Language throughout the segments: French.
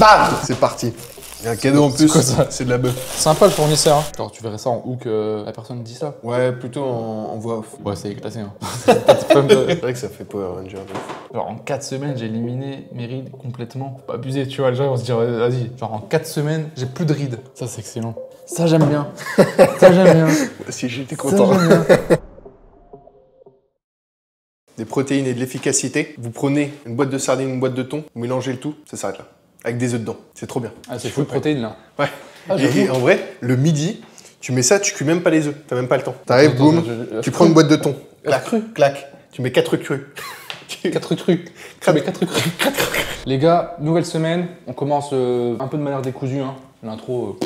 Bam, c'est parti. Il y a un cadeau en plus, c'est de la bœuf. Sympa le fournisseur. Hein. Genre, tu verrais ça en hook, la personne dit ça. Ouais, plutôt en voix off. Ouais, c'est classé. Hein. C'est vrai que ça fait Power Ranger. Genre, en 4 semaines, j'ai éliminé mes rides complètement. Faut pas abuser, tu vois. Les gens vont se dire, vas-y. Genre, en 4 semaines, j'ai plus de rides. Ça, c'est excellent. Ça, j'aime bien. Ça, j'aime bien. Si j'étais content. Ça, j'aime bien. Des protéines et de l'efficacité. Vous prenez une boîte de sardines, une boîte de thon, vous mélangez le tout, ça s'arrête là. Avec des œufs dedans. C'est trop bien. Ah, c'est full protéines là. Ouais. Ah, et en vrai, le midi, tu mets ça, tu cuis même pas les œufs. T'as même pas le temps. T'arrives, boum, tu prends une boîte de thon. Clac, clac. Tu mets 4 œufs crus. 4 crus. Tu mets 4 crus. Les gars, nouvelle semaine. On commence un peu de manière décousue. Hein. L'intro.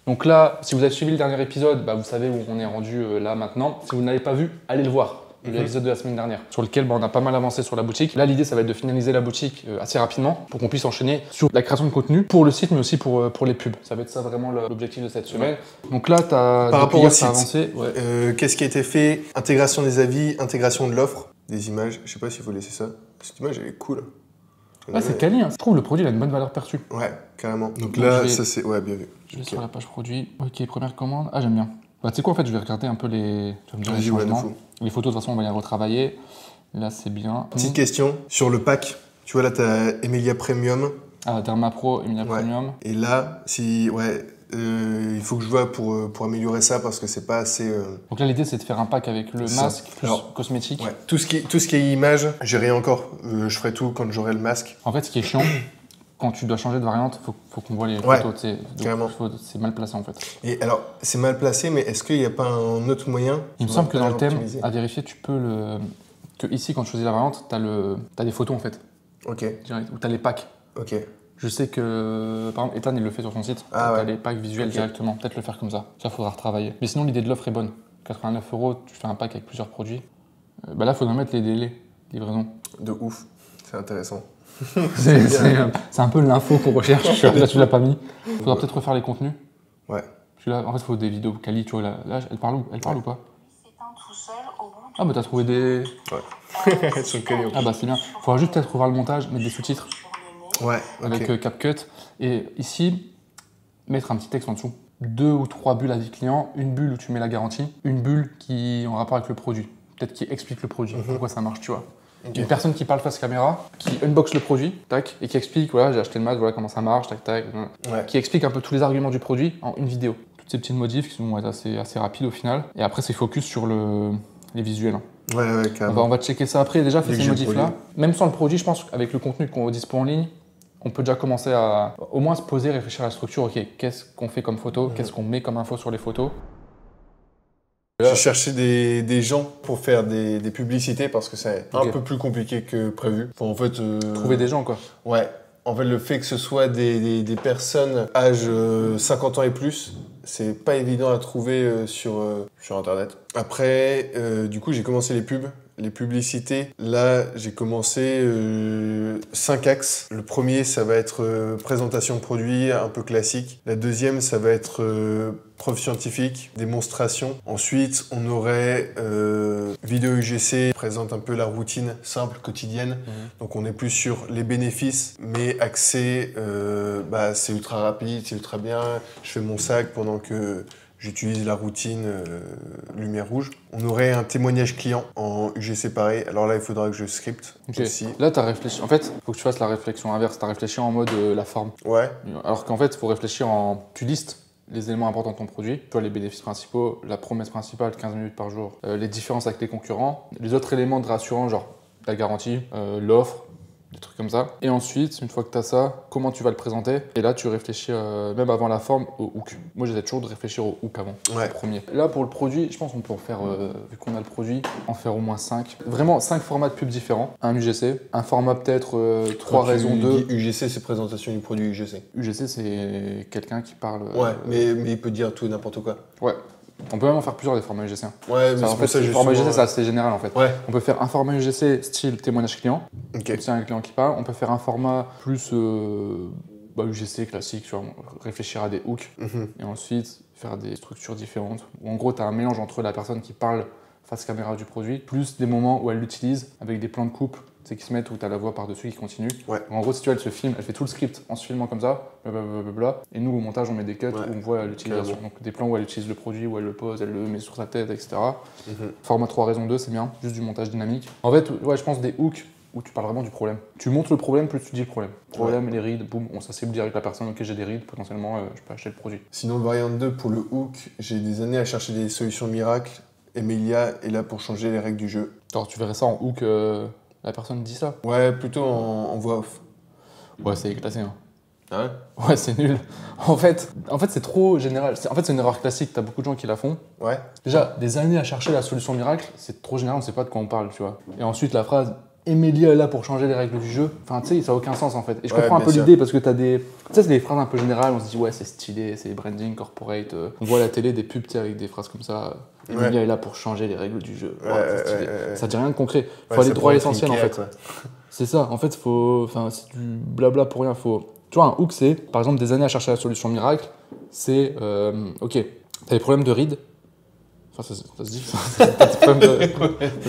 Donc là, si vous avez suivi le dernier épisode, bah, vous savez où on est rendu là maintenant. Si vous ne l'avez pas vu, allez le voir. L'épisode de la semaine dernière, sur lequel on a pas mal avancé sur la boutique. Là, l'idée, ça va être de finaliser la boutique assez rapidement pour qu'on puisse enchaîner sur la création de contenu pour le site, mais aussi pour les pubs. Ça va être ça vraiment l'objectif de cette semaine. Donc là, tu as par rapport au site, avancé. Ouais. Qu'est-ce qui a été fait? Intégration des avis, intégration de l'offre, des images. Je sais pas s'il faut laisser ça. Cette image, elle est cool. Ouais, c'est quali. Hein. Je trouve le produit il a une bonne valeur perçue. Ouais, carrément. Donc là, ça c'est. Ouais, bien vu. Je vais sur la page produit. Ok, première commande. Ah, j'aime bien. Bah, tu sais quoi, en fait, je vais regarder un peu les changements. Les photos, de toute façon, on va les retravailler. Là, c'est bien. Petite question sur le pack. Tu vois, là, tu as Emilia Premium. Ah, Derma Pro, Emilia Premium. Et là, si. Ouais. Il faut que je vois pour améliorer ça parce que c'est pas assez. Donc là, l'idée, c'est de faire un pack avec le masque plus cosmétique. Ouais. Tout ce qui est image, j'ai rien encore. Je ferai tout quand j'aurai le masque. En fait, ce qui est chiant, quand tu dois changer de variante, faut qu'on voit les photos. Carrément. C'est mal placé en fait. Et alors, c'est mal placé, mais est-ce qu'il n'y a pas un autre moyen? Il me semble que dans le thème, à vérifier, tu peux que ici, quand tu choisis la variante, t'as des photos en fait. Ok. Ou t'as les packs. Ok. Je sais que, par exemple, Ethan, il le fait sur son site. T'as les packs visuels directement. Peut-être le faire comme ça. Ça, faudra retravailler. Mais sinon, l'idée de l'offre est bonne. 89 €, tu fais un pack avec plusieurs produits. Bah là, il faudra mettre les délais de livraison. De ouf. C'est intéressant. C'est un peu l'info qu'on recherche. Là, tu l'as pas mis. Il faudra peut-être refaire les contenus. Ouais. Là, en fait, il faut des vidéos quali, tu vois. Là, elle parle ou pas? S'éteint tout seul au bout de... Ah, bah, t'as trouvé des. Ouais. Elles sont quali. Ah, bah, c'est bien. Il faudra juste peut-être revoir le montage, mettre des sous-titres. Ouais. Avec CapCut. Et ici, mettre un petit texte en dessous. 2 ou 3 bulles à vie client. Une bulle où tu mets la garantie. Une bulle qui est en rapport avec le produit. Peut-être qui explique le produit, pourquoi ça marche, tu vois. Une personne qui parle face caméra, qui unbox le produit, tac, et qui explique, voilà, j'ai acheté le masque, voilà comment ça marche, tac, tac. Qui explique un peu tous les arguments du produit en une vidéo. Toutes ces petites modifs qui sont assez rapides au final. Et après, c'est focus sur les visuels. Hein. Ouais, carrément. On va checker ça après. Déjà, faire ces modifs-là. Même sans le produit, je pense qu'avec le contenu qu'on dispo en ligne, on peut déjà commencer à au moins se poser, réfléchir à la structure. Ok, qu'est-ce qu'on fait comme photo? Qu'est-ce qu'on met comme info sur les photos? J'ai cherché des gens pour faire des publicités parce que c'est un peu plus compliqué que prévu. Enfin, en fait, trouver des gens, quoi. Ouais. En fait, le fait que ce soit des personnes âge 50 ans et plus, c'est pas évident à trouver sur Internet. Après, du coup, j'ai commencé les pubs. Les publicités, là, j'ai commencé 5 axes. Le premier, ça va être présentation de produit, un peu classique. La deuxième, ça va être preuve scientifique, démonstration. Ensuite, on aurait vidéo UGC, présente un peu la routine simple, quotidienne. Donc, on est plus sur les bénéfices, mais axé, c'est ultra rapide, c'est ultra bien. Je fais mon sac pendant que j'utilise la routine lumière rouge. On aurait un témoignage client en UGC pareil. Alors là, il faudra que je scripte aussi. Là, tu as réfléchi. En fait, il faut que tu fasses la réflexion inverse. Tu as réfléchi en mode la forme. Ouais. Alors qu'en fait, il faut réfléchir tu listes les éléments importants de ton produit. Tu vois, les bénéfices principaux, la promesse principale, 15 minutes par jour, les différences avec les concurrents, les autres éléments de rassurant, genre la garantie, l'offre, des trucs comme ça. Et ensuite, une fois que tu as ça, comment tu vas le présenter? Et là, tu réfléchis même avant la forme au hook. Moi, j'essaie toujours de réfléchir au hook avant, le premier. Là, pour le produit, je pense qu'on peut en faire, vu qu'on a le produit, en faire au moins 5. Vraiment 5 formats de pub différents. Un UGC, un format peut-être 3 raisons 2. UGC, c'est présentation du produit UGC. UGC, c'est quelqu'un qui parle... Ouais, mais il peut dire tout et n'importe quoi. Ouais. On peut même en faire plusieurs des formats UGC. Ouais, mais en fait, le format UGC, c'est assez général en fait. Ouais. On peut faire un format UGC style témoignage client. Ok. C'est un client qui parle. On peut faire un format plus UGC classique, sur réfléchir à des hooks. Et ensuite faire des structures différentes. Où en gros, tu as un mélange entre la personne qui parle face caméra du produit, plus des moments où elle l'utilise avec des plans de couple tu sais, qui se mettent où t'as la voix par-dessus qui continue. Ouais. En gros, si tu vois, elle se filme, elle fait tout le script en se filmant comme ça, blablabla. Et nous, au montage, on met des cuts où on voit l'utilisation. Carrément. Donc des plans où elle utilise le produit, où elle le pose, elle le met sur sa tête, etc. Mhm. Format 3:2, c'est bien, juste du montage dynamique. En fait, ouais, je pense des hooks où tu parles vraiment du problème. Tu montres le problème, plus tu dis le problème. Problème, les rides, boum, on s'assied direct avec la personne, ok, j'ai des rides, potentiellement, je peux acheter le produit. Sinon, variante 2, pour le hook, j'ai des années à chercher des solutions miracles. Emilia est là pour changer les règles du jeu. Alors, tu verrais ça en hook, la personne dit ça. Ouais, plutôt en voix off. Ouais, c'est classé, hein. Ah ouais? Ouais, c'est nul. En fait c'est trop général. En fait, c'est une erreur classique, t'as beaucoup de gens qui la font. Ouais. Déjà, des années à chercher la solution miracle, c'est trop général, on sait pas de quoi on parle, tu vois. Et ensuite, la phrase Emilia est là pour changer les règles du jeu. Enfin, tu sais, ça n'a aucun sens en fait. Et je comprends un bien peu sûr. l'idée parce que t'as des. Tu sais, c'est des phrases un peu générales, on se dit ouais, c'est stylé, c'est branding, corporate. On voit à la télé des pubs, tu sais, avec des phrases comme ça. Emilia est là pour changer les règles du jeu. Ouais, c'est stylé. Ça dit rien de concret. Faut aller droit à l'essentiel en fait. C'est ça, en fait, c'est du blabla pour rien. Tu vois, un hook, c'est par exemple des années à chercher la solution miracle. C'est ok, t'as des problèmes de rides. Enfin, ça se dit, t'as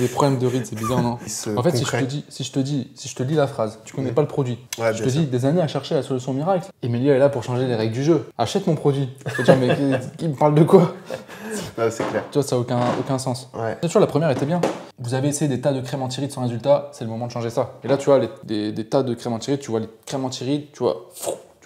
des problèmes de rides, c'est bizarre, non? En fait, si je te lis la phrase, tu connais pas le produit. Ouais, je te dis des années à chercher la solution miracle. Emilia est là pour changer les règles du jeu. Achète mon produit. Je veux dire, mais qui me parle de quoi? Ouais, c'est clair. Tu vois, ça n'a aucun sens. Ouais. Bien sûr, la première était bien. Vous avez essayé des tas de crèmes anti-rides sans résultat, c'est le moment de changer ça. Et là, tu vois, des tas de crèmes anti-rides, tu vois les crèmes anti-rides, tu vois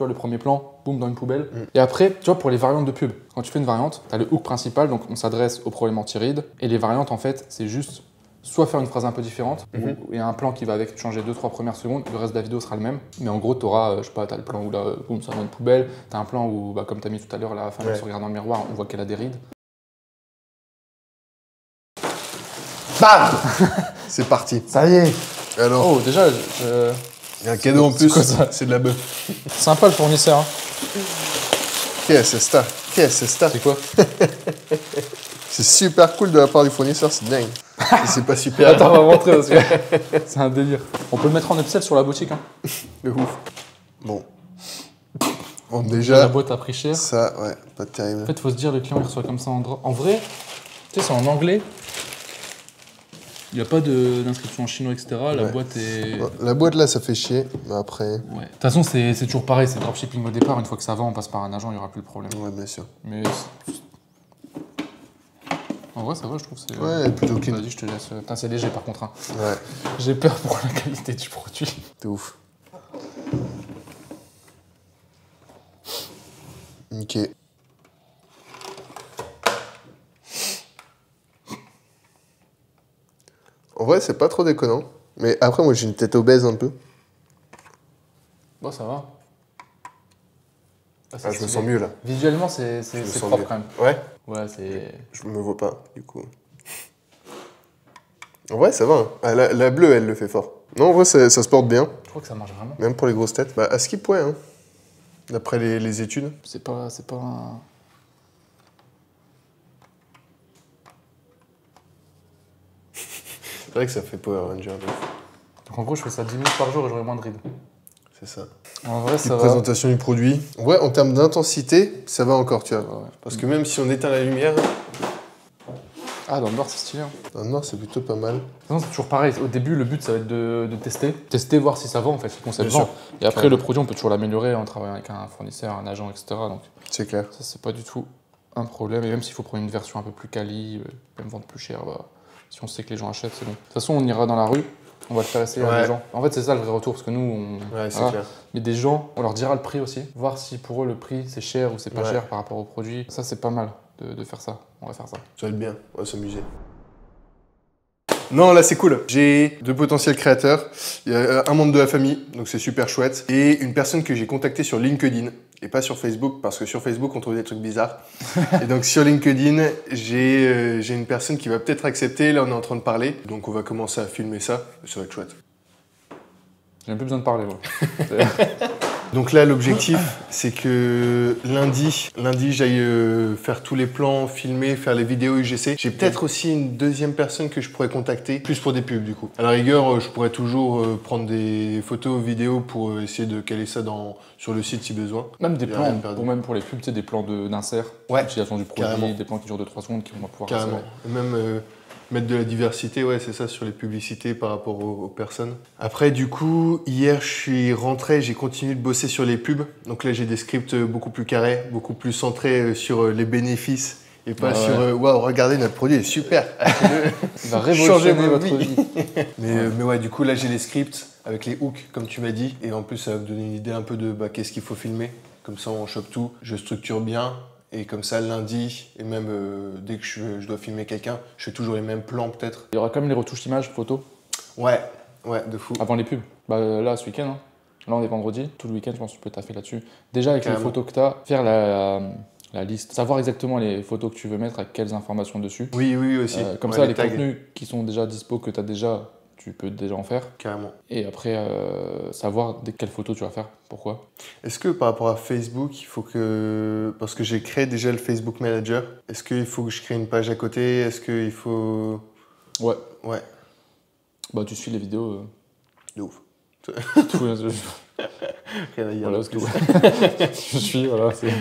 le premier plan, boum, dans une poubelle. Et après, tu vois, pour les variantes de pub, quand tu fais une variante, tu as le hook principal, donc on s'adresse au problème anti-rides. Et les variantes, en fait, c'est juste soit faire une phrase un peu différente, et un plan qui va avec changer 2-3 premières secondes, le reste de la vidéo sera le même. Mais en gros, tu auras, je sais pas, tu as le plan où là, boum, ça va dans une poubelle. Tu as un plan où, bah, comme tu as mis tout à l'heure, la femme elle se regarde dans le miroir, on voit qu'elle a des rides. Bam. C'est parti. Ça y est. Alors, Oh, déjà, il y a un cadeau en plus, quoi, ça c'est de la bœuf. sympa le fournisseur. Hein. Qu'est-ce que c'est ça? C'est quoi? C'est super cool de la part du fournisseur, c'est dingue. Et c'est pas super. Attends, on va rentrer parce que c'est un délire. On peut le mettre en upsell sur la boutique. Hein. De ouf. Bon. Bon, La déjà, boîte a pris cher. ça, ouais, pas terrible. En fait, faut se dire, le client il reçoit comme ça en vrai, tu sais, c'est en anglais. Il n'y a pas d'inscription en chinois, etc. La boîte est. Bon, la boîte là, ça fait chier, mais après. Ouais. De toute façon, c'est toujours pareil, c'est dropshipping au départ. Une fois que ça va, on passe par un agent, il n'y aura plus le problème. Ouais, bien sûr. Mais. En vrai, ça va, je trouve. Ouais, plutôt clean. Vas-y, je te laisse. Putain, c'est léger par contre. Hein. Ouais, J'ai peur pour la qualité du produit. c'est ouf. Ok. En vrai, c'est pas trop déconnant. Mais après, moi, j'ai une tête obèse un peu. Bon, ça va. Ah, je me sens mieux là. Visuellement, c'est sens propre mieux. quand même. Ouais. Ouais, c'est. Je me vois pas, du coup. En vrai, ça va. Hein. Ah, la bleue, elle le fait fort. Non, en vrai, ça se porte bien. Je crois que ça marche vraiment. Même pour les grosses têtes. Bah, à skip, ouais. Hein. D'après les études. C'est pas un. C'est vrai que ça fait Power Ranger. Donc en gros, je fais ça 10 minutes par jour et j'aurai moins de rides. C'est ça. En vrai, Petite ça va. présentation du produit. Ouais, en termes d'intensité, ça va encore, tu vois. Ouais. Parce que même si on éteint la lumière, Ah, dans le noir, c'est stylé. Hein. dans le noir, c'est plutôt pas mal. Non, c'est toujours pareil. Au début, le but, ça va être de tester. Tester, voir si ça va, en fait, si le concept Bien vend. sûr. Et après, le produit, on peut toujours l'améliorer en travaillant avec un fournisseur, un agent, etc. Donc, C'est clair. ça, c'est pas du tout un problème. Et même s'il faut prendre une version un peu plus quali, même vendre plus cher, bah, si on sait que les gens achètent, c'est bon. De toute façon, on ira dans la rue, on va le faire essayer à des gens. En fait, c'est ça le vrai retour, parce que nous, Ouais, c'est voilà. clair. Mais des gens, on leur dira le prix aussi, voir si pour eux le prix c'est cher ou c'est pas Ouais. cher par rapport au produit. Ça, c'est pas mal de faire ça. On va faire ça. Ça va être bien, on va s'amuser. Non, là c'est cool. J'ai 2 potentiels créateurs. Il y a un membre de la famille, donc c'est super chouette. Et une personne que j'ai contactée sur LinkedIn. Et pas sur Facebook, parce que sur Facebook on trouve des trucs bizarres. Et donc sur LinkedIn, j'ai une personne qui va peut-être accepter. Là on est en train de parler. Donc on va commencer à filmer ça. Ça va être chouette. J'ai même plus besoin de parler, moi. Donc là, l'objectif, c'est que lundi, j'aille faire tous les plans, filmer, faire les vidéos UGC. J'ai peut-être aussi une deuxième personne que je pourrais contacter, plus pour des pubs du coup. À la rigueur, je pourrais toujours prendre des photos, vidéos pour essayer de caler ça sur le site si besoin. Même des Y a rien plans, de perdu. ou même pour les pubs, tu sais, des plans d'insert, Ouais, l'utilisation du produit, carrément. des plans qui durent 2-3 secondes, qui vont pouvoir Carrément. Et même Mettre de la diversité, ouais, c'est ça, sur les publicités par rapport aux personnes. Après, du coup, hier, je suis rentré, j'ai continué de bosser sur les pubs. Donc là, j'ai des scripts beaucoup plus carrés, beaucoup plus centrés sur les bénéfices et pas sur waouh, regardez, notre produit est super. Il va révolutionner votre vie. vie. Mais ouais, du coup, là, j'ai les scripts avec les hooks, comme tu m'as dit. Et en plus, ça va me donner une idée un peu de qu'est-ce qu'il faut filmer. Comme ça, on chope tout. Je structure bien. Et comme ça, lundi, et même dès que je dois filmer quelqu'un, je fais toujours les mêmes plans peut-être. Il y aura quand même les retouches images, photos. Ouais, de fou. Avant les pubs. Bah là, ce week-end, hein. Là, on est vendredi. Tout le week-end, je pense que tu peux taffer là-dessus. Déjà, avec les photos que tu as, faire la liste. Savoir exactement les photos que tu veux mettre, avec quelles informations dessus. Oui, aussi. Comme ça, les contenus qui sont déjà dispo, que tu as déjà, tu peux déjà en faire. Carrément. Et après, savoir quelles photos tu vas faire. Pourquoi? Est-ce que par rapport à Facebook, il faut que... Parce que j'ai créé déjà le Facebook Manager. Est-ce qu'il faut que je crée une page à côté? Est-ce qu'il faut... Ouais. Ouais. Bah, tu suis les vidéos. De ouf. Rien à dire. Voilà, c'est tout. Je suis, voilà, c'est...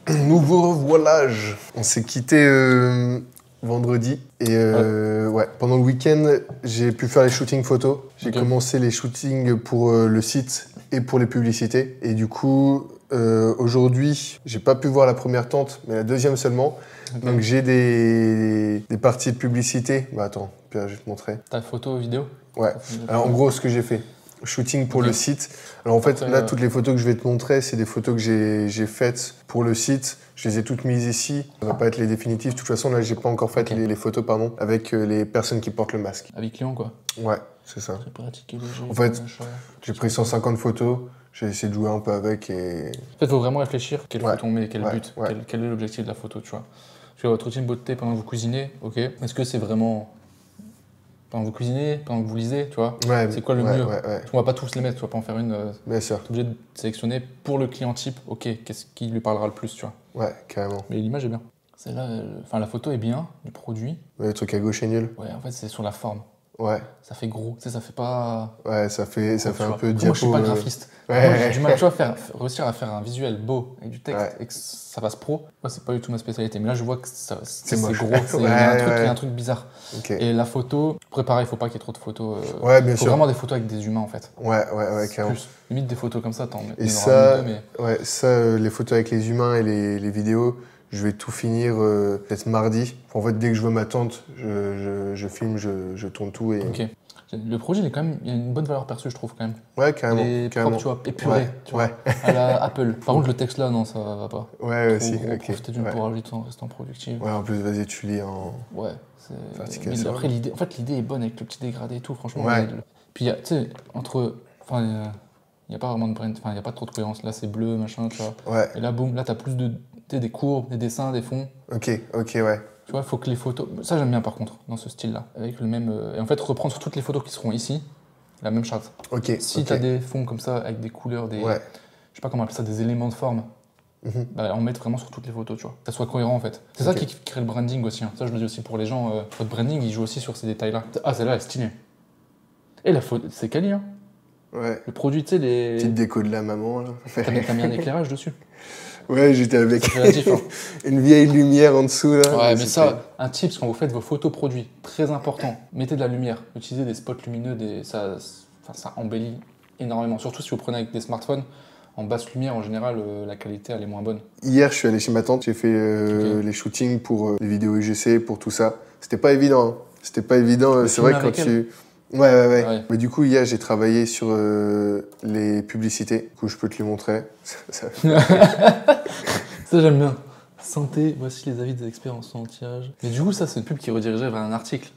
Nouveau voilage. On s'est quitté vendredi et pendant le week-end, j'ai pu faire les shootings photos. J'ai commencé les shootings pour le site et pour les publicités. Et du coup, aujourd'hui, j'ai pas pu voir la première tente, mais la deuxième seulement. Okay. Donc j'ai des parties de publicité. Bah attends, Pierre, je vais te montrer. Ta photo vidéo? Ouais. Alors en gros, ce que j'ai fait. Shooting pour le site. Alors en fait, là, toutes les photos que je vais te montrer, c'est des photos que j'ai faites pour le site. Je les ai toutes mises ici. Ça va pas être les définitives. De toute façon, là, j'ai pas encore fait les photos, avec les personnes qui portent le masque. Avec client, quoi. Ouais, c'est ça. Très pratique et léger. En fait, j'ai pris 150 photos. J'ai essayé de jouer un peu avec et... En fait, il faut vraiment réfléchir quelle photo on met, quel but, ouais. Quel est l'objectif de la photo, tu vois. Parce que votre routine beauté pendant que vous cuisinez, ok. Est-ce que c'est vraiment... Pendant que vous cuisinez, pendant que vous lisez, tu vois, c'est quoi le mieux? On va pas tous les mettre, tu vas pas en faire une. Bien sûr. Tu es obligé de sélectionner pour le client type, ok, qu'est-ce qui lui parlera le plus, tu vois. Ouais, carrément. Mais l'image est bien. Celle-là, la photo est bien, du produit. Ouais, le truc à gauche est nul. Ouais, en fait, c'est sur la forme. Ouais. Ça fait gros, tu sais, ça fait pas... Ouais, ça fait un peu diapo. Moi, je suis pas graphiste. Ouais. Moi, j'ai du mal, tu vois, réussir à faire un visuel beau avec du texte et que ça fasse pro. Moi, c'est pas du tout ma spécialité. Mais là, je vois que c'est gros. Il y a un truc bizarre. Okay. Et la photo, préparer, il faut pas qu'il y ait trop de photos. Ouais, bien sûr. Il faut vraiment des photos avec des humains, en fait. Ouais, carrément. Plus. Limite des photos comme ça, t'en mets. Et ça, les photos avec les humains et les vidéos, je vais tout finir peut-être mardi. En fait, dès que je vois ma tante, je filme, je tourne tout. Et... Ok. Le projet, il y a une bonne valeur perçue, je trouve, quand même. Ouais, carrément. Il est propre, tu vois, épuré, tu vois, à la Apple. Par contre, le texte là, non, ça va pas. Ouais, aussi. Profiter d'une pour aller en restant productif. Ouais, en plus, vas-y, tu lis en... Ouais. Après, l'idée est bonne avec le petit dégradé et tout, franchement. Ouais. Puis, tu sais, il n'y a pas vraiment de brand, il n'y a pas trop de cohérence. Là, c'est bleu, machin, tu vois. Ouais. Et là, boum, là, t'as plus des courbes, des dessins, des fonds. Ok, ouais. Tu vois, il faut que les photos... Ça, j'aime bien, par contre, dans ce style-là. Avec le même... Et en fait, reprendre sur toutes les photos qui seront ici, la même charte. Ok. Si t'as des fonds comme ça, avec des couleurs, des... Ouais. Je sais pas comment appeler ça, des éléments de forme, on met vraiment sur toutes les photos, tu vois. Que ça soit cohérent, en fait. C'est ça qui crée le branding aussi. Hein. Ça, je le dis aussi pour les gens. Votre branding, il joue aussi sur ces détails-là. Ah, celle-là, elle est stylée. Et la photo, c'est quali, hein. Ouais. Le produit, tu sais, les... Petite déco de la maman, là. T'as mis un éclairage dessus. Ouais, j'étais avec hein. une vieille lumière en dessous, là. Ouais, mais ça, un tip, quand vous faites vos photos produits, très important, mettez de la lumière. Utilisez des spots lumineux, ça embellit énormément. Surtout si vous prenez avec des smartphones, en basse lumière, en général, la qualité, elle est moins bonne. Hier, je suis allé chez ma tante, j'ai fait les shootings pour les vidéos UGC, pour tout ça. C'était pas évident, hein. C'était pas évident, c'est vrai que quand tu... Ouais. Mais du coup, hier, j'ai travaillé sur les publicités. Du coup, je peux te les montrer. Ça, j'aime bien. Santé, voici les avis des experts en anti-âge. Mais du coup, ça, c'est une pub qui redirigerait vers un article.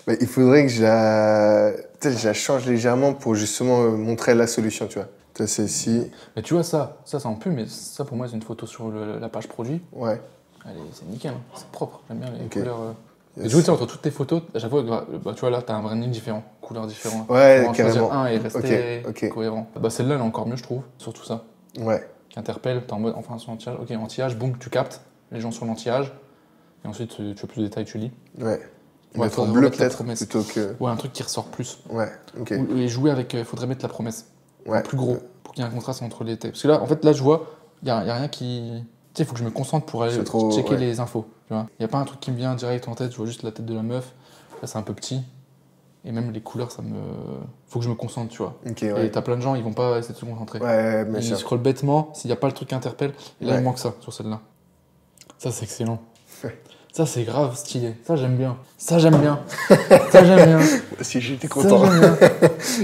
Bah, il faudrait que je la change légèrement pour justement montrer la solution, tu vois. T'as celle-ci. Mais tu vois, ça c'est en pub, mais ça, pour moi, c'est une photo sur la page produit. Ouais. C'est nickel, hein. C'est propre. J'aime bien les couleurs. Et du coup, entre toutes tes photos, à chaque fois, tu vois là, t'as un branding différent, couleurs différentes. Ouais, carrément. Un et rester cohérent. Bah, celle-là, elle est encore mieux, je trouve, sur tout ça. Ouais. Qui interpelle, t'es en mode, enfin, sur l'anti-âge, ok, anti-âge, boum, tu captes les gens sur l'anti-âge. Et ensuite, tu as plus de détails, tu lis. Ouais. Mettre en bleu peut-être plutôt que... Ouais, un truc qui ressort plus. Ouais, ok. Et jouer avec, il faudrait mettre la promesse. Ouais. Plus gros, pour qu'il y ait un contraste entre les textes. Parce que là, en fait, là, je vois, il n'y a rien qui sais, il faut que je me concentre pour aller checker les infos. Il n'y a pas un truc qui me vient direct en tête, je vois juste la tête de la meuf. Là, c'est un peu petit. Et même les couleurs, ça me. Faut que je me concentre, tu vois. Okay, ouais. Et t'as plein de gens, ils vont pas essayer de se concentrer. Ouais, bien sûr. Ils scrollent bêtement, s'il n'y a pas le truc qui interpelle. Et là, il manque ça sur celle-là. Ça, c'est excellent. Ça, c'est grave stylé. Ça, j'aime bien. Ça, j'aime bien. Ça, j'aime bien. Si j'étais content. Ça, j'aime bien.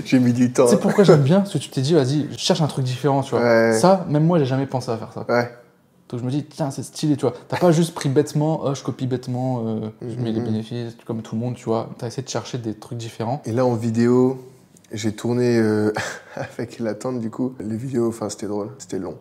J'ai mis du temps. Tu sais pourquoi j'aime bien? Parce que tu t'es dit, vas-y, je cherche un truc différent, tu vois. Ouais. Ça, même moi, j'ai jamais pensé à faire ça. Ouais. Donc je me dis, tiens, c'est stylé, tu vois. T'as pas juste pris bêtement, je copie bêtement, je mets les bénéfices, comme tout le monde, tu vois. T'as essayé de chercher des trucs différents. Et là, en vidéo, j'ai tourné avec la tante, du coup. Les vidéos, enfin, c'était drôle, c'était long.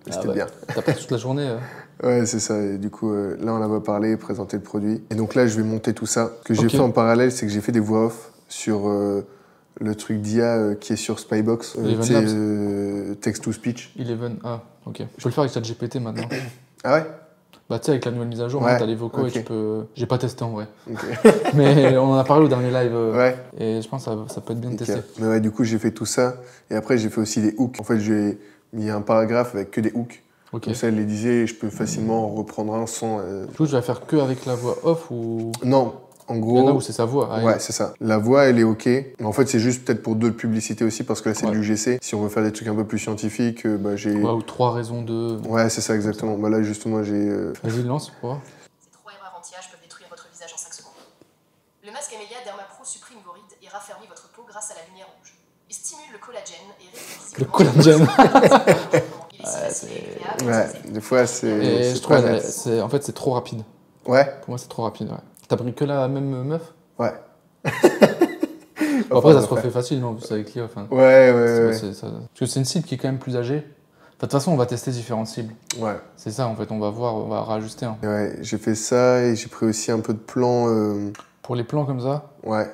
C'était bien. T'as passé toute la journée Ouais, c'est ça. Et du coup, là, on en va parler, présenter le produit. Et donc là, je vais monter tout ça. Ce que j'ai fait en parallèle, c'est que j'ai fait des voix off sur le truc d'IA qui est sur Spybox. Text-to-speech. Ok. Je peux le faire avec ChatGPT maintenant. Ah ouais? Bah tu sais, avec la nouvelle mise à jour, t'as les vocaux et tu peux... J'ai pas testé en vrai. Mais on en a parlé au dernier live. Et je pense que ça peut être bien de tester. Mais ouais, du coup, j'ai fait tout ça. Et après, j'ai fait aussi des hooks. En fait, j'ai mis un paragraphe avec que des hooks. Comme ça, elle les disait et je peux facilement reprendre un son. Du coup, je vais faire que avec la voix off ou... Non. En gros, il y en a où c'est sa voix. Ouais, c'est ça. La voix, elle est OK. En fait, c'est juste peut-être pour 2 publicités aussi, parce que là, c'est de l'UGC. Si on veut faire des trucs un peu plus scientifiques, j'ai... Ouais, ou 3 raisons de... Ouais, c'est ça, exactement. Bah là, justement, j'ai... Vas-y, lance, pour voir. Ces 3 erreurs anti-âge peuvent détruire votre visage en 5 secondes. Le masque Amelia Dermapro supprime vos rides et raffermit votre peau grâce à la lumière rouge. Il stimule le collagène et réduit visiblement... Le collagène. Il est si facile et agréable. Ouais, des fois, c'est... Et je trouve, en fait, c'est trop rapide. Ouais. Pour moi, c'est trop rapide, ouais. T'as pris que la même meuf? Ouais. Bon, après, ça se refait facile, non? C'est avec l'IA, enfin. Ouais. Parce que c'est une cible qui est quand même plus âgée. De toute façon, on va tester différentes cibles. Ouais. C'est ça, en fait, on va voir, on va réajuster. Hein. Ouais, j'ai fait ça et j'ai pris aussi un peu de plans. Pour les plans comme ça? Ouais.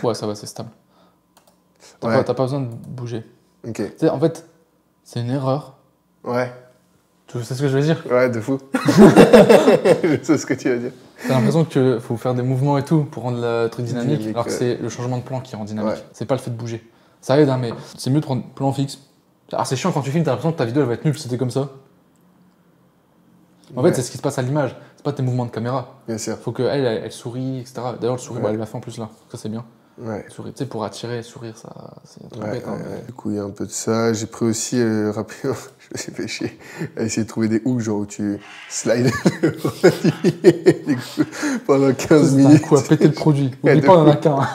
Ouais, ça va, c'est stable. T'as pas besoin de bouger. Ok. Tu sais, en fait, c'est une erreur. Ouais. Tu sais ce que je veux dire? Ouais, de fou. Je sais ce que tu veux dire. T'as l'impression qu'il faut faire des mouvements et tout pour rendre le truc dynamique, alors que c'est le changement de plan qui rend dynamique. Ouais. C'est pas le fait de bouger. Ça aide, hein, mais c'est mieux de prendre plan fixe. Alors c'est chiant quand tu filmes, t'as l'impression que ta vidéo elle va être nulle si c'était comme ça. En fait, c'est ce qui se passe à l'image, c'est pas tes mouvements de caméra. Bien sûr. Faut qu'elle sourit, etc. D'ailleurs, le sourire, elle l'a fait en plus là. Ça, c'est bien. Ouais. Tu sais, pour attirer, sourire, ça, c'est trop bête. Hein, Du coup, il y a un peu de ça. J'ai pris aussi, rapidement, je me suis fait chier à essayer de trouver des hooks, genre où tu slides pendant 15 minutes. Un coup à péter le produit. Oublie pas, on en a qu'un.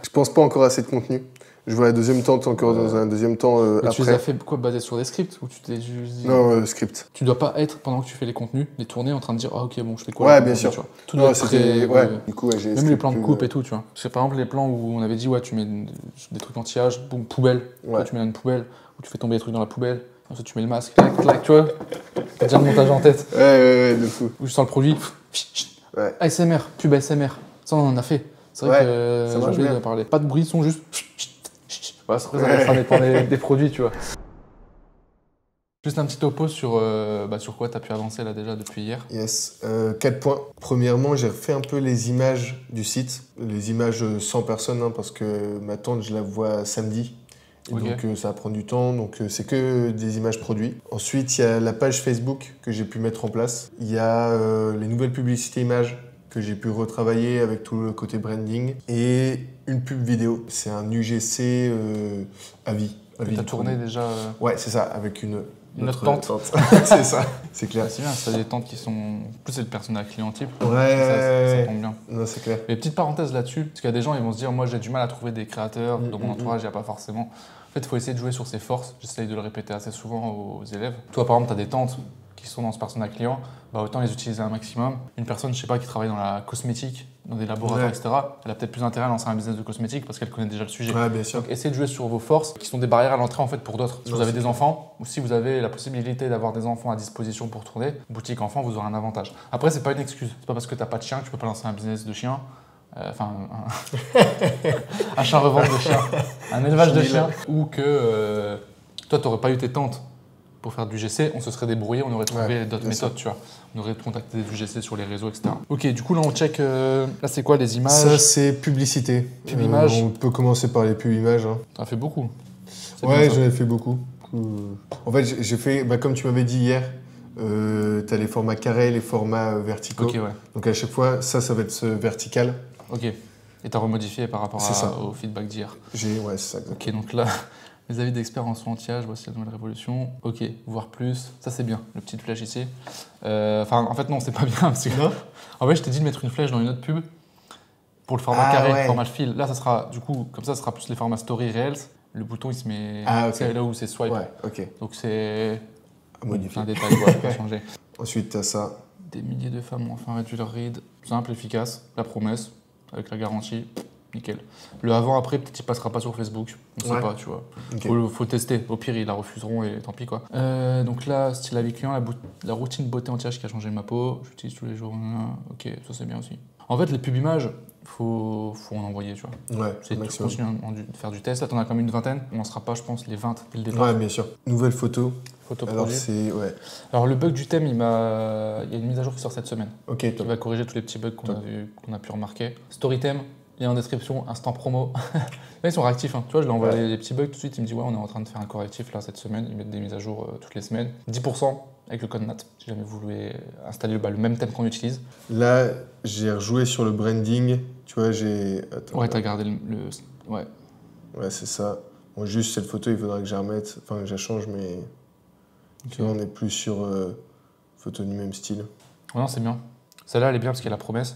Je pense pas encore assez de contenu. Je vois la deuxième tente encore dans un deuxième temps après. Tu les as fait quoi, basé sur des scripts ou tu t'es juste dit... Non, script. Tu dois pas être, pendant que tu fais les contenus, les tourner en train de dire ah ok bon je fais quoi. Ouais, bien sûr. Tu vois. Tout doit être très... Du coup, j'ai même les plans de coupe et tout, tu vois. Parce que par exemple les plans où on avait dit ouais tu mets des trucs anti-âge, boum, poubelle, toi, tu mets dans une poubelle, ou tu fais tomber des trucs dans la poubelle, ensuite tu mets le masque, clac, clac, tu vois. T'as déjà le montage en tête. Ouais, de fou. Ou je sens le produit, ASMR, pub ASMR, ça on en a fait. C'est vrai que j'ai oublié de parler. Pas de bruit, son juste... Ouais, ça dépend des produits, tu vois. Juste un petit topo sur quoi tu as pu avancer là déjà depuis hier. Yes, 4 points. Premièrement, j'ai refait un peu les images du site, les images sans personne, hein, parce que ma tante, je la vois samedi. Et donc ça va prendre du temps, donc c'est que des images produits. Ensuite, il y a la page Facebook que j'ai pu mettre en place. Il y a les nouvelles publicités images que j'ai pu retravailler avec tout le côté branding. Et une pub vidéo. C'est un UGC à vie. Tu as tourné déjà Ouais, c'est ça, avec une autre tente. C'est ça, c'est clair. C'est bien, c'est des tentes qui sont... En plus, c'est le personnel client type. Ouais, ça tombe bien. Non, c'est clair. Mais petite parenthèse là-dessus, parce qu'il y a des gens, ils vont se dire, moi j'ai du mal à trouver des créateurs, dans mon entourage, il n'y a pas forcément. En fait, il faut essayer de jouer sur ses forces. J'essaye de le répéter assez souvent aux élèves. Toi, par exemple, tu as des tantes qui sont dans ce personnel client, bah, autant les utiliser un maximum. Une personne, je sais pas, qui travaille dans la cosmétique, dans des laboratoires, etc., elle a peut-être plus intérêt à lancer un business de cosmétique parce qu'elle connaît déjà le sujet. Ouais, bien sûr. Donc, essayez de jouer sur vos forces, qui sont des barrières à l'entrée en fait pour d'autres. Si vous avez des enfants, ou si vous avez la possibilité d'avoir des enfants à disposition pour tourner, boutique enfant, vous aurez un avantage. Après, c'est pas une excuse. C'est pas parce que t'as pas de chien que tu peux pas lancer un business de chien. Un chat revente de chiens, un élevage de chiens, ou que toi, t'aurais pas eu tes tantes pour faire du GC, on se serait débrouillé, on aurait trouvé d'autres méthodes, tu vois. On aurait contacté des UGC sur les réseaux, etc. Ok, du coup, là, on check. Là, c'est quoi les images? Ça, c'est publicité. Pub images. On peut commencer par les pub images. Hein. T'en as fait beaucoup. Ouais, j'en ai fait beaucoup. coup, en fait, j'ai fait, bah, comme tu m'avais dit hier, t'as les formats carrés, les formats verticaux. Ok, ouais. Donc à chaque fois, ça va être vertical. Ok. Et t'as remodifié par rapport au feedback d'hier. Ouais, c'est ça. Ok, donc là, les avis d'experts en soin anti-âge, voici la nouvelle révolution. Ok, voir plus. Ça, c'est bien, le petit flèche ici. Enfin, en fait, non, c'est pas bien. Parce que... Non. En fait, je t'ai dit de mettre une flèche dans une autre pub pour le format carré, le format fil. Là, ça sera, du coup, comme ça sera plus les formats story reels. Le bouton, il se met là où c'est swipe. Ouais, ok. Donc, c'est Modifier. un détail, voilà, pas changer. Ensuite, t'as ça. Des milliers de femmes ont enfin réduit leur ride. Simple, efficace, la promesse, avec la garantie, nickel. Le avant-après, peut-être qu'il passera pas sur Facebook, on sait pas, tu vois. Okay. Faut tester, au pire ils la refuseront et tant pis quoi. Donc là, style avis client, la routine beauté anti-âge qui a changé ma peau, j'utilise tous les jours, ok, ça c'est bien aussi. En fait, les pubs images, faut en envoyer, tu vois. Ouais, c'est tu continues de faire du test, là t'en as quand même une vingtaine, on n'en sera pas, je pense, les 20 dès le départ. Ouais, bien sûr. Nouvelle photo. Alors, Alors le bug du thème, il y a une mise à jour qui sort cette semaine. Ok, qui va corriger tous les petits bugs qu'on a pu remarquer. Story theme, lien en description, instant promo. Là, ils sont réactifs, hein. Tu vois, je lui ai envoyé les petits bugs tout de suite, il me dit ouais, on est en train de faire un correctif là cette semaine, ils mettent des mises à jour toutes les semaines. 10% avec le code NAT, si jamais vous voulez installer le même thème qu'on utilise. Là, j'ai rejoué sur le branding, tu vois, j'ai... Attends, ouais, t'as gardé Ouais. Ouais, c'est ça. Bon, juste cette photo, il faudra que je la remette, enfin que je la change, mais... Tu vois, on est plus sur photo du même style. Ouais, non, c'est bien. Celle-là, elle est bien parce qu'elle a la promesse.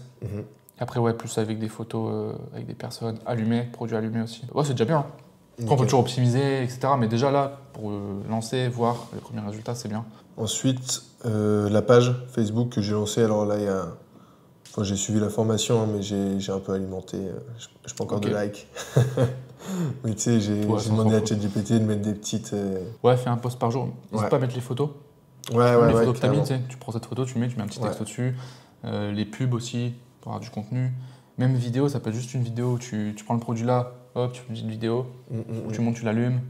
Après, ouais, plus avec des photos, avec des personnes allumées, produits allumés aussi. Ouais, c'est déjà bien. Après, on peut toujours optimiser, etc. Mais déjà là, pour lancer, voir les premiers résultats, c'est bien. Ensuite, la page Facebook que j'ai lancée. Alors là, il y a... Enfin, j'ai suivi la formation, hein, mais j'ai un peu alimenté. Je pas encore de likes. Mais tu sais, j'ai demandé à ChatGPT de mettre des petites... Ouais, fais un post par jour. N'hésite pas à mettre les photos. Ouais, les photos que tu as mis, tu prends cette photo, tu mets un petit texte au-dessus. Les pubs aussi, pour avoir du contenu. Même vidéo, ça peut être juste une vidéo où tu prends le produit là, hop, tu fais une petite vidéo, où tu montes, tu l'allumes.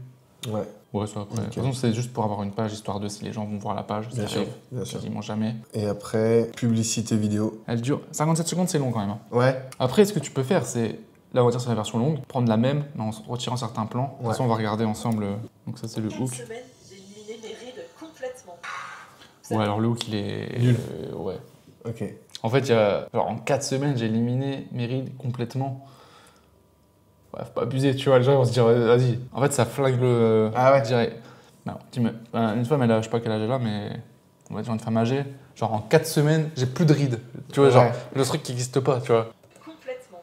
Ouais. Ouais, ça après. De toute façon, c'est juste pour avoir une page, histoire de si les gens vont voir la page, ça arrive quasiment jamais. Et après, publicité vidéo. Elle dure 57 secondes, c'est long quand même. Hein. Ouais. Après, ce que tu peux faire, c'est, là on va dire c'est la version longue, prendre la même, mais en retirant certains plans. De toute façon, on va regarder ensemble. Donc ça, c'est le hook. Cette semaine, j'ai éliminé mes rides complètement. Ouais, alors le hook, il est... Nul. Ouais. Ok. En fait, alors, en 4 semaines, j'ai éliminé mes rides complètement. Ouais, faut pas abuser, tu vois, les gens vont se dire, vas-y. En fait, ça flingue le... Ah ouais. Je dirais... Non, une femme, je sais pas quel âge elle a, mais on va dire une femme âgée. Genre en 4 semaines, j'ai plus de rides. Tu vois, genre le truc qui n'existe pas, tu vois. Complètement.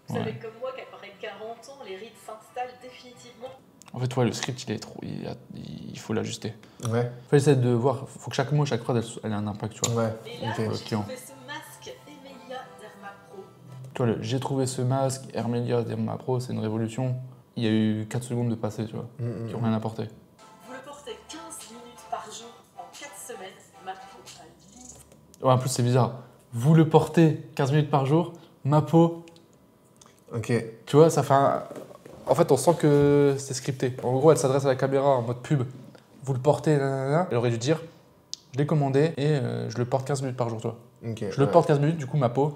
Vous savez comme moi qu'après 40 ans, les rides s'installent définitivement. En fait, ouais, le script, il est trop... Il faut l'ajuster. Ouais. Faut essayer de voir, faut que chaque mot, chaque phrase, elle ait un impact, tu vois. Ouais. Et là, j'ai trouvé ce masque Emilia Derma Pro. Tu vois, j'ai trouvé ce masque, Emilia Derma Pro, c'est une révolution. Il y a eu 4 secondes de passé, tu vois, qui n'ont rien apporté. Vous le portez 15 minutes par jour en 4 semaines, ma peau a limite. Ouais, en plus, c'est bizarre. Vous le portez 15 minutes par jour, ma peau. Ok. Tu vois, ça fait un... En fait, on sent que c'est scripté. En gros, elle s'adresse à la caméra en mode pub. Vous le portez, nanana. Elle aurait dû dire, je l'ai commandé et je le porte 15 minutes par jour, tu vois. Okay, je le porte 15 minutes, du coup, ma peau,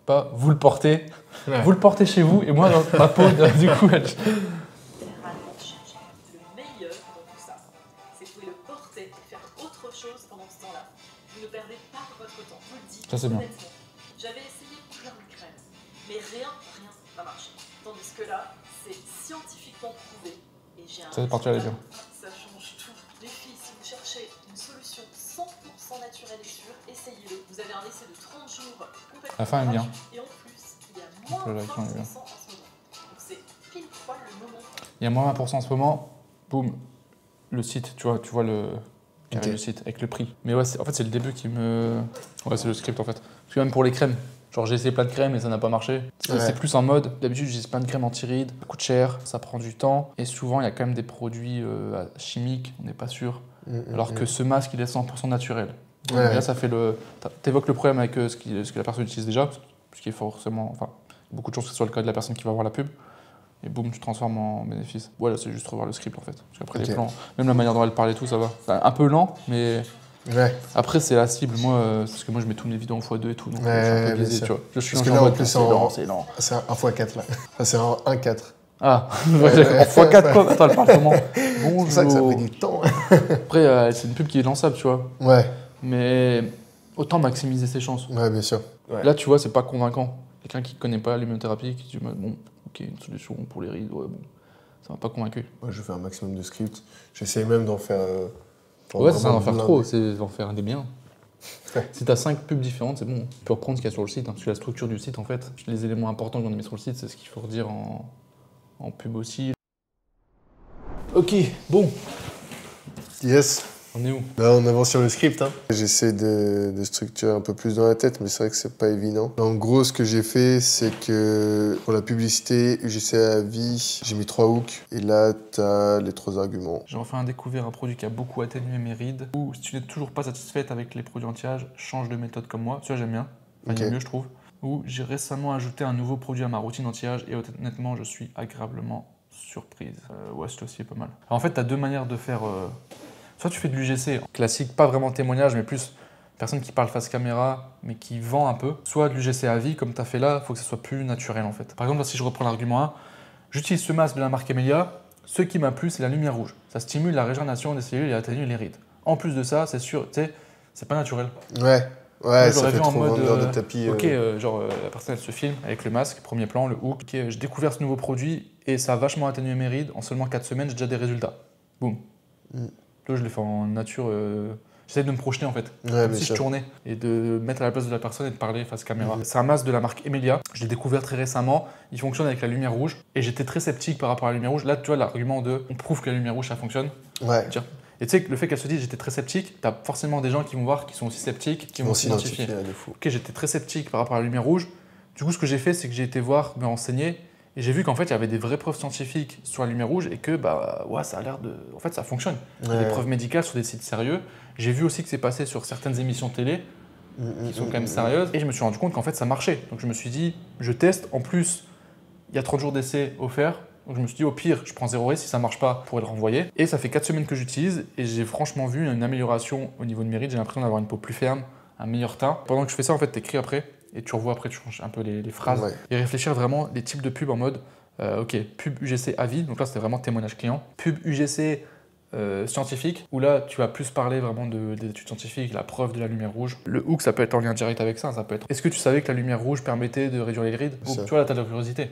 pas vous le portez. Ouais. Vous le portez chez vous et moi, ma peau, du coup, elle... Le meilleur dans tout ça, c'est que vous pouvez le porter et faire autre chose pendant ce temps-là. Vous ne perdez pas votre temps, je vous le dis. Ça, c'est bien. Honnêtement, j'avais essayé plein de crèmes, mais rien n'a marché. Tandis que là, c'est scientifiquement prouvé. Et j'ai un... Ça, c'est parti à la bien. Ça change tout. Les filles, si vous cherchez une solution 100% naturelle et sûre, essayez-le. Vous avez un essai de 30 jours complètement La fin est bien. gratuit. Et en plus, il y a moins 20% en ce moment. Donc c'est pile poil le moment. Il y a moins 20% en ce moment, boum, le site, tu vois le carré du site avec le prix. Mais ouais, en fait, c'est le début qui me... Ouais, c'est le script en fait. Parce que même pour les crèmes, genre j'ai essayé plein de crèmes et ça n'a pas marché. C'est plus en mode, d'habitude j'utilise plein de crèmes anti-rides, ça coûte cher, ça prend du temps. Et souvent, il y a quand même des produits chimiques, on n'est pas sûr. Alors que ce masque, il est 100% naturel. Donc, là, ça fait le... T'évoques le problème avec ce que la personne utilise déjà, ce qui est forcément... Enfin, beaucoup de chances que ce soit le cas de la personne qui va voir la pub. Et boum, tu transformes en bénéfice. Voilà, c'est juste revoir le script en fait. Parce qu'après les plans, même la manière dont elle parle et tout, ça va. Un peu lent, mais après c'est la cible. Moi, parce que moi je mets toutes mes vidéos en x2 et tout, donc je suis un peu biaisé, tu vois. Je suis parce que là en plus c'est lent. C'est un x4 là. Enfin, c'est un 1.4. Ah, en x4 quoi. Attends, elle parle comment? C'est pour ça que ça fait du temps. Après, c'est une pub qui est lançable, tu vois. Ouais, Mais autant maximiser ses chances. ouais, bien sûr. Ouais. Là, tu vois, c'est pas convaincant. Quelqu'un qui connaît pas l'immunothérapie, qui dit, bon, ok, une solution pour les rides, ouais, bon, ça m'a pas convaincu. Moi, je fais un maximum de scripts. J'essaie même d'en faire. Ouais, c'est ça, d'en faire plein. trop, c'est d'en faire des biens. Ouais. Si t'as 5 pubs différentes, c'est bon. Tu peux reprendre ce qu'il y a sur le site, hein, parce que la structure du site, en fait, les éléments importants qu'on a mis sur le site, c'est ce qu'il faut redire en pub aussi. Ok, bon, Yes. on est où? Là, on avance sur le script. Hein. J'essaie de structurer un peu plus dans la tête, mais c'est vrai que c'est pas évident. En gros, ce que j'ai fait, c'est que pour la publicité UGC à vie, j'ai mis 3 hooks. Et là, t'as les 3 arguments. J'ai enfin découvert un produit qui a beaucoup atténué mes rides. Ou si tu n'es toujours pas satisfaite avec les produits anti-âge, change de méthode comme moi. Tu vois, j'aime bien. Enfin, il y a Ok. mieux, je trouve. Ou j'ai récemment ajouté un nouveau produit à ma routine anti-âge et honnêtement, je suis agréablement surprise. Ouais, c'est aussi pas mal. Alors, en fait, tu as deux manières de faire. Soit tu fais de l'UGC classique, pas vraiment témoignage, mais plus personne qui parle face caméra, mais qui vend un peu. Soit de l'UGC à vie, comme tu as fait là, il faut que ça soit plus naturel en fait. Par exemple, là, si je reprends l'argument 1, j'utilise ce masque de la marque Emelia. Ce qui m'a plu, c'est la lumière rouge. Ça stimule la régénération des cellules et atténue les rides. En plus de ça, c'est sûr, tu sais, c'est pas naturel. Ouais, Moi, ouais, je ça l'aurais fait vu en trop mode, vendeur de tapis. Ok, la personne elle se filme avec le masque, premier plan, le hook. Ok, j'ai découvert ce nouveau produit et ça a vachement atténué mes rides. En seulement 4 semaines, j'ai déjà des résultats. Boum. Mm. Là, je l'ai fait en nature. J'essaie de me projeter en fait, Ouais, comme bien si je sûr. tournais et de mettre à la place de la personne et de parler face caméra. C'est un masque de la marque Emelia. Je l'ai découvert très récemment. Il fonctionne avec la lumière rouge et j'étais très sceptique par rapport à la lumière rouge. Là, tu vois, l'argument de on prouve que la lumière rouge ça fonctionne. Ouais, Et tu sais que le fait qu'elle se dise j'étais très sceptique, t'as forcément des gens qui vont voir qui sont aussi sceptiques, qui vont s'identifier. de fou. Ok, j'étais très sceptique par rapport à la lumière rouge. Du coup, ce que j'ai fait, c'est que j'ai été voir, me renseigner, et j'ai vu qu'en fait, il y avait des vraies preuves scientifiques sur la lumière rouge et que bah ouais, ça a l'air de. En fait, ça fonctionne. Il y a des Ouais. preuves médicales sur des sites sérieux. J'ai vu aussi que c'est passé sur certaines émissions télé qui sont quand même sérieuses, et je me suis rendu compte qu'en fait, ça marchait. Donc je me suis dit, je teste. En plus, il y a 30 jours d'essai offerts. Donc je me suis dit, au pire, je prends 0 risque. Si ça marche pas, je pourrais le renvoyer. Et ça fait 4 semaines que j'utilise et j'ai franchement vu une amélioration au niveau de mes rides. J'ai l'impression d'avoir une peau plus ferme, un meilleur teint. Pendant que je fais ça, en fait, t'écris après et tu revois après, tu changes un peu les phrases. Ouais. Et réfléchir vraiment les types de pubs en mode, ok, pub UGC à vie. Donc là, c'était vraiment témoignage client. Pub UGC scientifique, où là, tu vas plus parler vraiment des études scientifiques, la preuve de la lumière rouge. Le hook, ça peut être en lien direct avec ça. Ça peut être, est-ce que tu savais que la lumière rouge permettait de réduire les rides? Ça. Tu vois, là, tu as de la curiosité.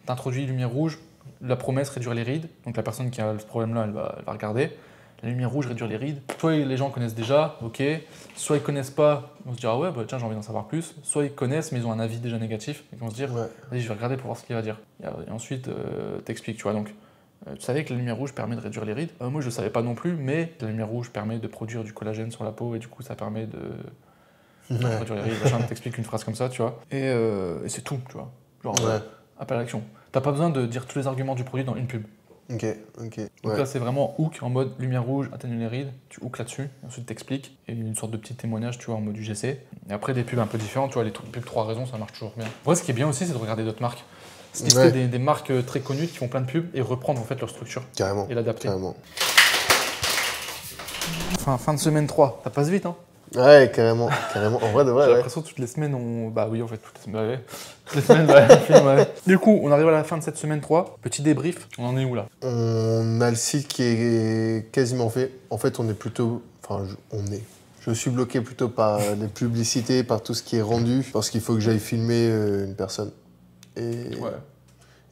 T'introduis lumière rouge, la promesse réduire les rides, donc la personne qui a ce problème-là, elle va regarder. La lumière rouge réduire les rides. Soit les gens connaissent déjà, ok. Soit ils connaissent pas, ils vont se dire ah ouais, bah, tiens, j'ai envie d'en savoir plus. Soit ils connaissent, mais ils ont un avis déjà négatif, ils vont se dire Ouais. vas-y, je vais regarder pour voir ce qu'il va dire. Et ensuite, t'expliques, tu vois. Donc, tu savais que la lumière rouge permet de réduire les rides? Moi, je ne savais pas non plus, mais la lumière rouge permet de produire du collagène sur la peau et du coup, ça permet de réduire les rides. Machin, t'expliques une phrase comme ça, tu vois. Et c'est tout, tu vois. Genre, Ouais. appel à l'action. T'as pas besoin de dire tous les arguments du produit dans une pub. Ok, ok. Donc Ouais. là, c'est vraiment hook en mode lumière rouge, atténue les rides, tu hook là-dessus, et ensuite t'expliques, et une sorte de petit témoignage, tu vois, en mode UGC. Et après, des pubs un peu différentes, tu vois, les pubs 3 raisons, ça marche toujours bien. Après, ce qui est bien aussi, c'est de regarder d'autres marques. C'est tester Ouais. des marques très connues qui font plein de pubs et reprendre en fait leur structure Carrément. et l'adapter. Carrément. Fin de semaine 3, ça passe vite, hein. Ouais, carrément. Carrément. En vrai, de vrai, J'ai ouais. l'impression que toutes les semaines, Bah oui, en fait, toutes les semaines, ouais. Toutes les semaines, ouais, on filme, ouais. Du coup, on arrive à la fin de cette semaine 3. Petit débrief, on en est où là? On a le site qui est quasiment fait. En fait, on est plutôt. Enfin, Je suis bloqué plutôt par les publicités, par tout ce qui est rendu, parce qu'il faut que j'aille filmer une personne. Et Ouais.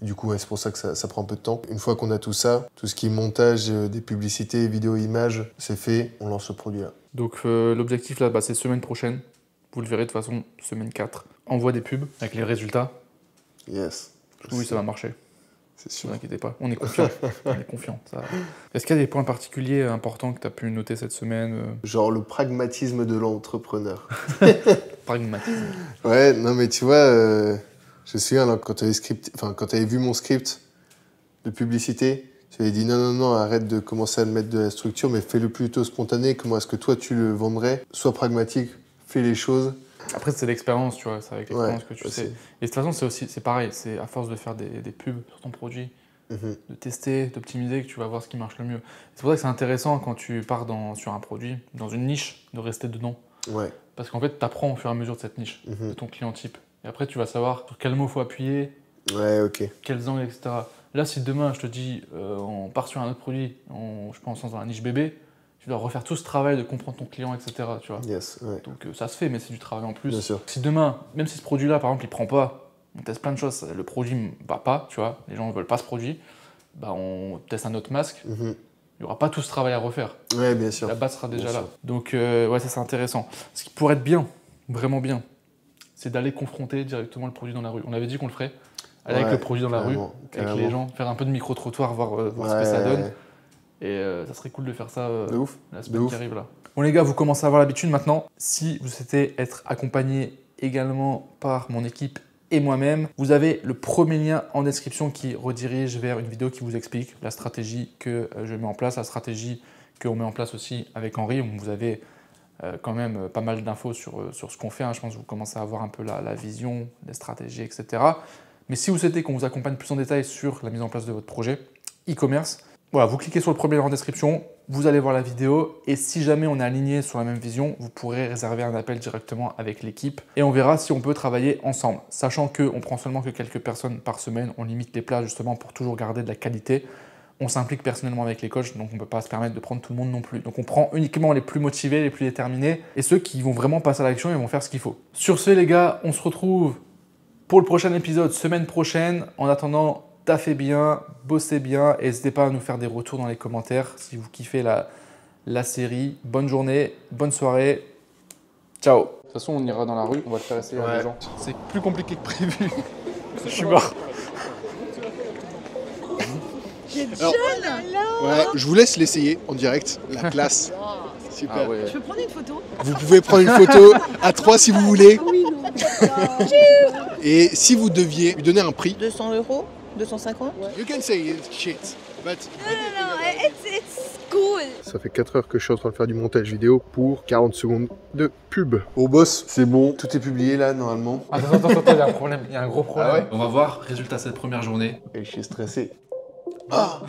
du coup, ouais, c'est pour ça que ça prend un peu de temps. Une fois qu'on a tout ça, tout ce qui est montage des publicités, vidéos, images, c'est fait, on lance le produit là. Donc l'objectif là, bah, c'est semaine prochaine. Vous le verrez de toute façon, semaine 4. Envoie des pubs avec les résultats. Yes. Oui, ça va marcher. C'est Ne sûr. vous inquiétez pas, on est confiant. On est confiant. Est-ce qu'il y a des points particuliers importants que tu as pu noter cette semaine? Genre le pragmatisme de l'entrepreneur. Pragmatisme. Ouais, non mais tu vois, je me souviens là, quand tu avais vu mon script de publicité, tu avais dit non, arrête de commencer à le mettre de la structure, mais fais-le plutôt spontané. Comment est-ce que toi tu le vendrais? Sois pragmatique, fais les choses. Après, c'est l'expérience, tu vois, c'est avec l'expérience que tu aussi. sais. Et de toute façon, c'est pareil, c'est à force de faire des pubs sur ton produit, Mhm. de tester, d'optimiser, que tu vas voir ce qui marche le mieux. C'est pour ça que c'est intéressant quand tu pars sur un produit, dans une niche, de rester dedans. Ouais. Parce qu'en fait, tu apprends au fur et à mesure de cette niche, Mhm. de ton client type. Et après, tu vas savoir sur quel mot faut appuyer, Ouais, ok. quels angles, etc. Là, si demain, je te dis, on part sur un autre produit, je pense dans la niche bébé, tu dois refaire tout ce travail de comprendre ton client, etc. Tu vois. Yes, ouais. Donc ça se fait, mais c'est du travail en plus. Bien sûr. Si demain, même si ce produit-là, par exemple, il prend pas, on teste plein de choses, le produit ne va pas, tu vois, les gens ne veulent pas ce produit, bah on teste un autre masque, il n'y aura pas tout ce travail à refaire. Ouais, bien sûr. La base sera déjà Bien là. sûr. Donc ouais, ça c'est intéressant. Ce qui pourrait être bien, vraiment bien, c'est d'aller confronter directement le produit dans la rue. On avait dit qu'on le ferait, aller avec Ouais, le produit dans la rue, carrément, avec carrément. les gens, faire un peu de micro-trottoir, voir ce que ça donne. Et ça serait cool de faire ça De ouf. la De semaine ouf. qui arrive là. Bon les gars, vous commencez à avoir l'habitude maintenant. Si vous souhaitez être accompagné également par mon équipe et moi-même, vous avez le premier lien en description qui redirige vers une vidéo qui vous explique la stratégie que je mets en place, la stratégie qu'on met en place aussi avec Henri. Vous avez quand même pas mal d'infos sur ce qu'on fait. Hein. Je pense que vous commencez à avoir un peu la vision, les stratégies, etc. Mais si vous souhaitez qu'on vous accompagne plus en détail sur la mise en place de votre projet e-commerce, voilà, vous cliquez sur le premier lien en description, vous allez voir la vidéo et si jamais on est aligné sur la même vision, vous pourrez réserver un appel directement avec l'équipe et on verra si on peut travailler ensemble. Sachant qu'on prend seulement que quelques personnes par semaine, on limite les places justement pour toujours garder de la qualité. On s'implique personnellement avec les coachs, donc on ne peut pas se permettre de prendre tout le monde non plus. Donc on prend uniquement les plus motivés, les plus déterminés et ceux qui vont vraiment passer à l'action et vont faire ce qu'il faut. Sur ce les gars, on se retrouve pour le prochain épisode semaine prochaine. En attendant, taffez bien, bossez bien et n'hésitez pas à nous faire des retours dans les commentaires si vous kiffez la série. Bonne journée, bonne soirée, ciao. De toute façon, on ira dans la rue, on va le faire essayer à des gens. C'est plus compliqué que prévu. Je suis mort. Alors, ouais, je vous laisse l'essayer en direct, la classe. Super. Ah ouais. Je peux prendre une photo? Vous pouvez prendre une photo à 3 si vous voulez. Oui, non. Et si vous deviez lui donner un prix, 200 €? 250? you can say it's shit, but... No, it's cool. Ça fait 4 heures que je suis en train de faire du montage vidéo pour 40 secondes de pub. Au boss, c'est bon, tout est publié là normalement. Attends, il y a un problème, il y a un gros problème. Ah ouais On va voir, résultat cette première journée. Et je suis stressé. Ah